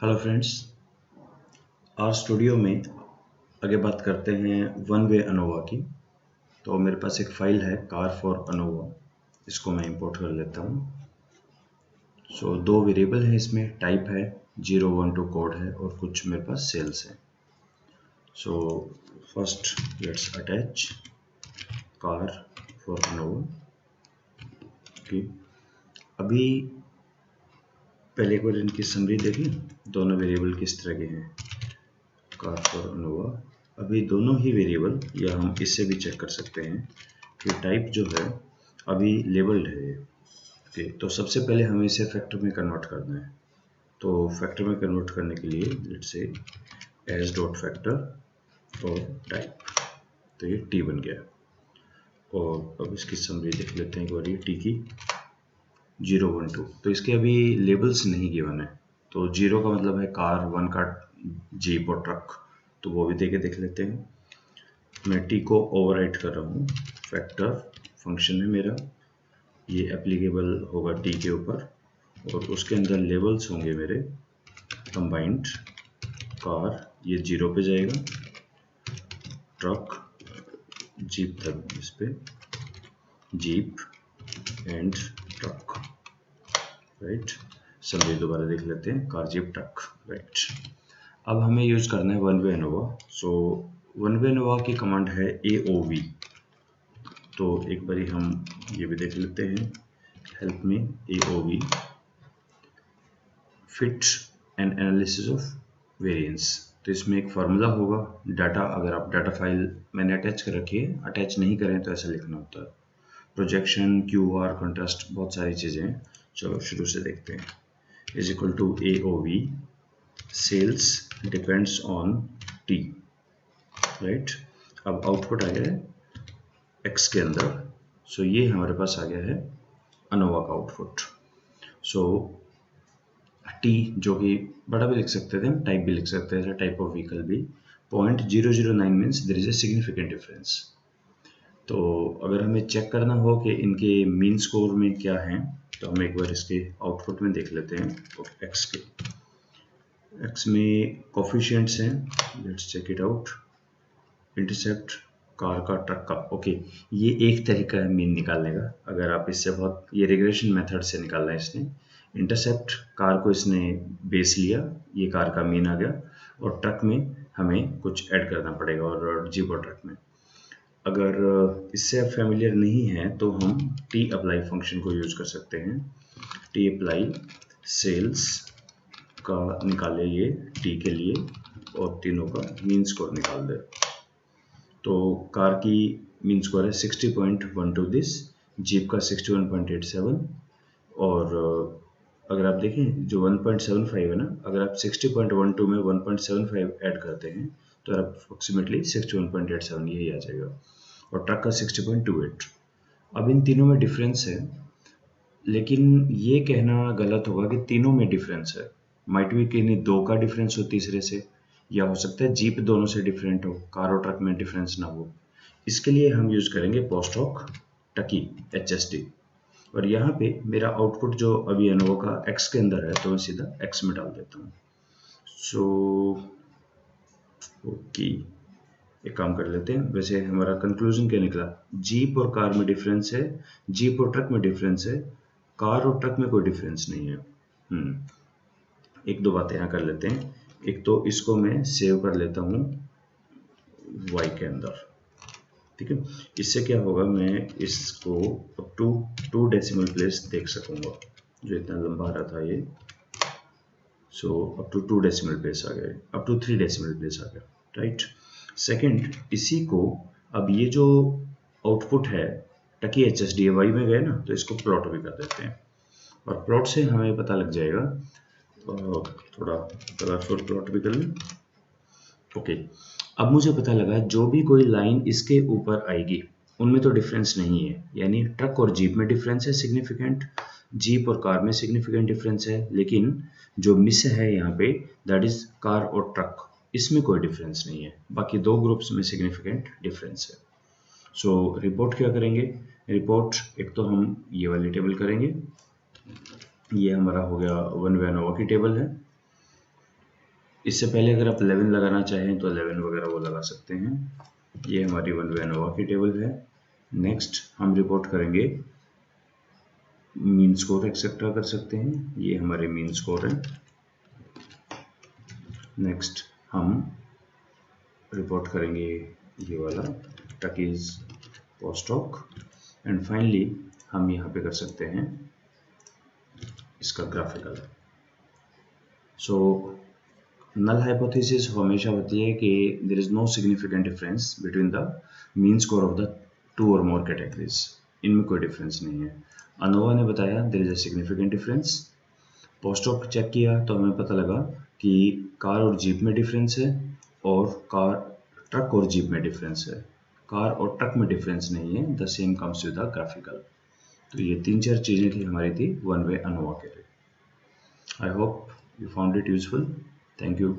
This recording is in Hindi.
हेलो फ्रेंड्स, आर स्टूडियो में आगे बात करते हैं वन वे अनोवा की। तो मेरे पास एक फ़ाइल है कार फॉर अनोवा, इसको मैं इंपोर्ट कर लेता हूँ। सो दो वेरिएबल है इसमें, टाइप है 012 कोड है और कुछ मेरे पास सेल्स है। So first let's attach car for ANOVA. Okay, अभी पहले एक बार इनकी समरी देखें, दोनों वेरिएबल किस तरह के हैं। कार फॉर अनोवा, अभी दोनों ही वेरिएबल, या हम इससे भी चेक कर सकते हैं कि टाइप जो है अभी लेबल्ड है। ओके, तो सबसे पहले हमें इसे फैक्टर में कन्वर्ट करना है। तो फैक्टर में कन्वर्ट करने के लिए let's say as dot factor और टाइप, तो ये टी बन गया। और अब इसकी समरी देख लेते हैं एक बार, ये टी की 012, तो इसके अभी लेबल्स नहीं गिवन है। तो 0 का मतलब है कार, 1 का जीप और ट्रक, तो वो भी देख लेते हैं। मैं टी को ओवरराइट कर रहा हूँ, फैक्टर फंक्शन है मेरा, ये एप्लीकेबल होगा टी के ऊपर, और उसके अंदर लेबल्स होंगे मेरे कंबाइंड। कार ये 0 पे जाएगा, ट्रक जीप तक, इस पे जीप एंड ट्रक, राइट। समझे, दोबारा देख लेते हैं, कार जीप ट्रक, राइट। अब हमें यूज करना है one way ANOVA. So one way ANOVA की कमांड है AOV। तो एक बारी हम ये भी देख लेते हैं, हेल्प में AOV fit and analysis of variance. तो इसमें एक फार्मूला होगा, डाटा, अगर आप डाटा फाइल मैंने अटैच कर रखी है, अटैच नहीं करें तो ऐसा लिखना होता है, प्रोजेक्शन, QR, कंट्रास्ट, बहुत सारी चीज़ें हैं। चलो शुरू से देखते हैं। Is equal to AOV sales depends on T, right. अब आउटपुट आ गया है X के अंदर। सो ये हमारे पास आ गया है अनोवा का आउटपुट। सो टी, जो कि बड़ा भी लिख सकते थे हम, टाइप भी लिख सकते थे, टाइप ऑफ व्हीकल भी, 0.009 means there is a significant difference. तो अगर हमें चेक करना हो कि इनके मीन स्कोर में क्या है, तो हम एक बार इसके आउटपुट में देख लेते हैं। एक्स के, एक्स में कोफिशिएंट्स हैं, let's check it out. Intercept car का, ट्रक का, ओके, ये एक तरीका है मीन निकालने का। अगर आप इससे बहुत, ये रिग्रेशन मेथड से निकालना है इसने। इंटरसेप्ट कार को इसने बेस लिया, ये कार का मीन आ गया, और ट्रक में हमें कुछ ऐड करना पड़ेगा, और जीप और ट्रक में। अगर इससे आप फेमिलियर नहीं हैं तो हम टी अप्लाई फंक्शन को यूज कर सकते हैं। टी अप्लाई सेल्स का निकाले ये टी के लिए, और तीनों का मीन स्कोर निकाल दे। तो कार की मीन स्कोर है 60.12 दिस, जीप का 61.87, और अगर आप देखें जो 1.75 है ना, अगर आप 60.12 में 1.75 ऐड करते हैं तो अप्रोक्सीमेटली 61.87 यही आ जाएगा, और ट्रक का 60.28। अब इन तीनों में डिफरेंस है, लेकिन ये कहना गलत होगा कि तीनों में डिफरेंस है। माइट भी कहीं दो का डिफरेंस हो तीसरे से, या हो सकता है जीप दोनों से डिफरेंट हो, कार और ट्रक में डिफरेंस ना हो। इसके लिए हम यूज करेंगे पोस्ट हॉक टकी HSD, और यहाँ पे मेरा आउटपुट जो अभी अनोवा का एक्स के अंदर है, तो मैं सीधा एक्स में डाल देता हूँ। सो ओके, एक काम कर लेते हैं। वैसे हमारा कंक्लूजन क्या निकला, जीप और कार में डिफरेंस है, जीप और ट्रक में डिफरेंस है, कार और ट्रक में कोई डिफरेंस नहीं है। एक दो बातें यहाँ कर लेते हैं। एक तो इसको मैं सेव कर लेता हूँ y के अंदर, ठीक है। इससे क्या होगा, मैं इसको अप टू 2 डेसिमल प्लेस देख सकूंगा, जो इतना लंबा आ रहा था ये। So up to 2 decimal place आ गया, अप टू 3 डेसिमल प्लेस आ गया, राइट। सेकंड, इसी को अब ये जो आउटपुट है टकी HSD y में गए ना, तो इसको प्लॉट भी कर देते हैं, और प्लॉट से हमें पता लग जाएगा। थोड़ा कलरफुल प्लॉट भी कर लें। ओके, अब मुझे पता लगा जो भी कोई लाइन इसके ऊपर आएगी उनमें तो डिफरेंस नहीं है, यानी ट्रक और जीप में डिफरेंस है सिग्निफिकेंट, जीप और कार में सिग्निफिकेंट डिफरेंस है, लेकिन जो मिस है यहाँ पे दैट इज कार और ट्रक, इसमें कोई डिफरेंस नहीं है। बाकी दो ग्रुप्स में सिग्निफिकेंट डिफरेंस है। सो रिपोर्ट क्या करेंगे, रिपोर्ट एक तो हम ये वाली टेबल करेंगे, ये हमारा हो गया वन वे अनोवा की टेबल है। इससे पहले अगर आप 11 लगाना चाहें तो 11 वगैरह वो लगा सकते हैं। ये हमारी वन वे एनोवा की टेबल है। नेक्स्ट हम रिपोर्ट करेंगे मीन स्कोर एक्सेट्रा कर सकते हैं, ये हमारे मीन स्कोर है। नेक्स्ट हम रिपोर्ट करेंगे ये वाला टकीज पोस्टॉक, एंड फाइनली हम यहाँ पे कर सकते हैं इसका ग्राफिकल। सो नल हाइपोथेसिस हमेशा होती है कि there is no significant difference between the mean score of the two और मोर कैटेगरीज, इनमें कोई डिफरेंस नहीं है। अनोवा ने बताया there is a significant difference. Post hoc check किया तो हमें पता लगा कि कार और जीप में डिफरेंस है और ट्रक और जीप में डिफरेंस है। कार और ट्रक में डिफरेंस नहीं है, the same comes with the graphical. तो ये 3-4 चीज़ें थी हमारी थी वन वे अनोवा के लिए। I hope you found it useful. Thank you.